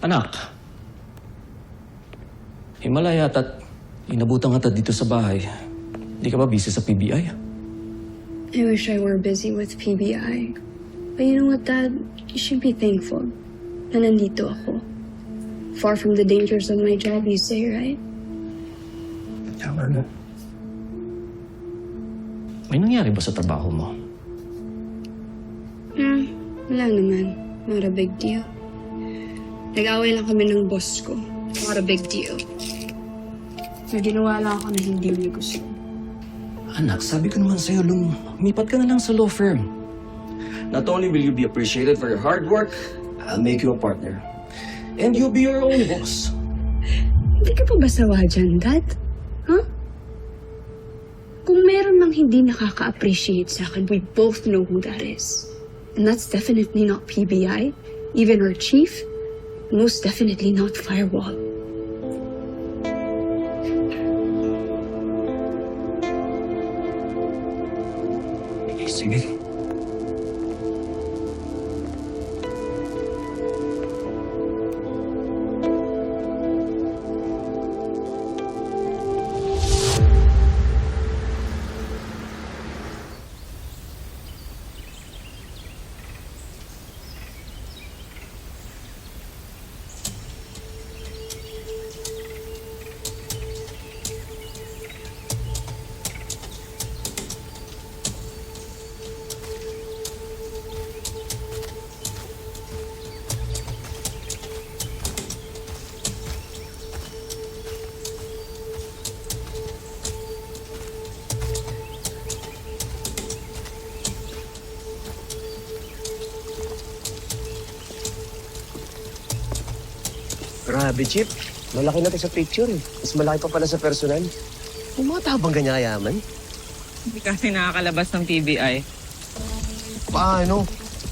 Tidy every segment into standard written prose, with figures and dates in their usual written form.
Anak, Himalaya at inabutan kita dito sa bahay. Hindi ka ba busy sa PBI? I wish I were busy with PBI. But you know what, Dad? You should be thankful na nandito ako. Far from the dangers of my job, you say, right? Tama na. May nangyari ba sa trabaho mo? Wala naman. Not a big deal. Nag-away lang kami ng boss ko. Not a big deal. May ginawa lang ako na hindi niya gusto. Anak, sabi ko naman sa'yo, lumipat ka na lang sa law firm. Not only will you be appreciated for your hard work, I'll make you a partner. And you'll be your own boss. Hindi ka pa ba sawa dyan, Dad? Huh? Kung meron mang hindi nakaka-appreciate sa akin, we both know who that is. And that's definitely not PBI, even our chief, most definitely not Firewall. Sige. Grabe, Chip. Malaki natin sa picture eh. Mas malaki pa pala sa personal. Kung mga tabang ganyan kayaman. Hindi kasi nakakalabas ng PBI. Paano?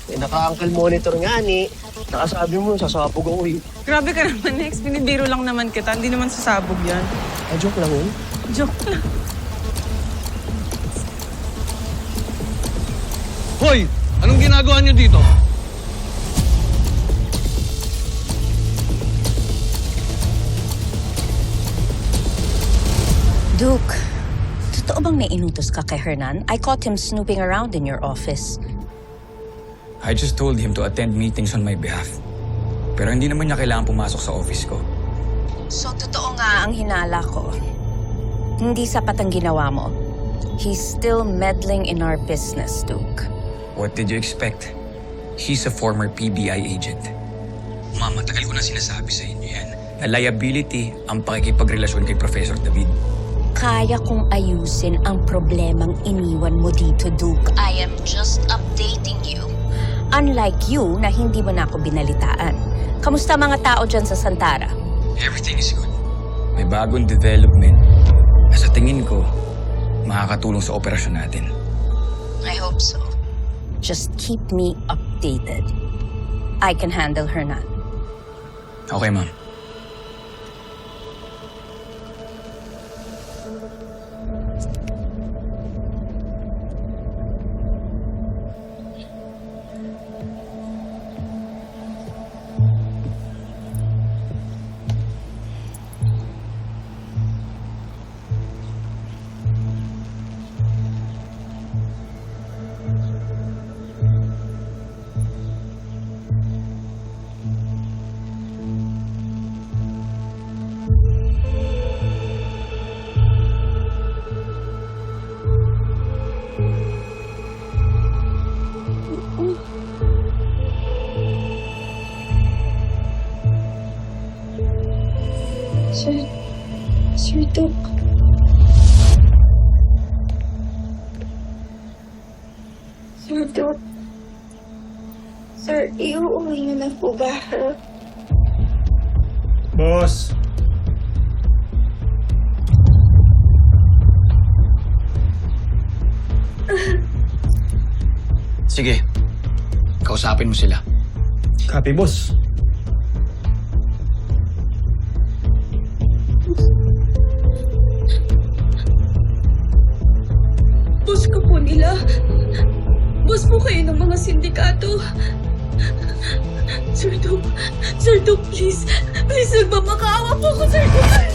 Eh, naka-ankle monitor nga ni. Nakasabi mo, sasabog ako eh. Grabe ka naman, Nex. Binibiro lang naman kita. Hindi naman sasabog yan. Joke lang yun. Joke lang. Hoy! Anong ginagawa niyo dito? Duke, totoo bang nainutos ka kay Hernan? I caught him snooping around in your office. I just told him to attend meetings on my behalf. Pero hindi naman niya kailangan pumasok sa office ko. So, totoo nga ang hinala ko. Hindi sapat ang ginawa mo. He's still meddling in our business, Duke. What did you expect? He's a former PBI agent. Matagal ko na sinasabi sa inyo yan na liability ang pakikipagrelasyon kay Professor David. Kaya kong ayusin ang problemang iniwan mo dito, Duke. I am just updating you. Unlike you, na hindi mo na ako binalitaan. Kamusta mga tao dyan sa Santara? Everything is good. May bagong development. Na sa tingin ko, makakatulong sa operasyon natin. I hope so. Just keep me updated. I can handle Hernan. Okay, ma'am. Sir Duke. Sir Duke. Sir, iuuwi niyo na po ba? Boss! Sige. Kausapin mo sila. Copy, boss. Boss ko po nila. Boss po kayo ng mga sindikato. Sir Duke, please. Please, nagmamakaawa po ko, Sir Duke.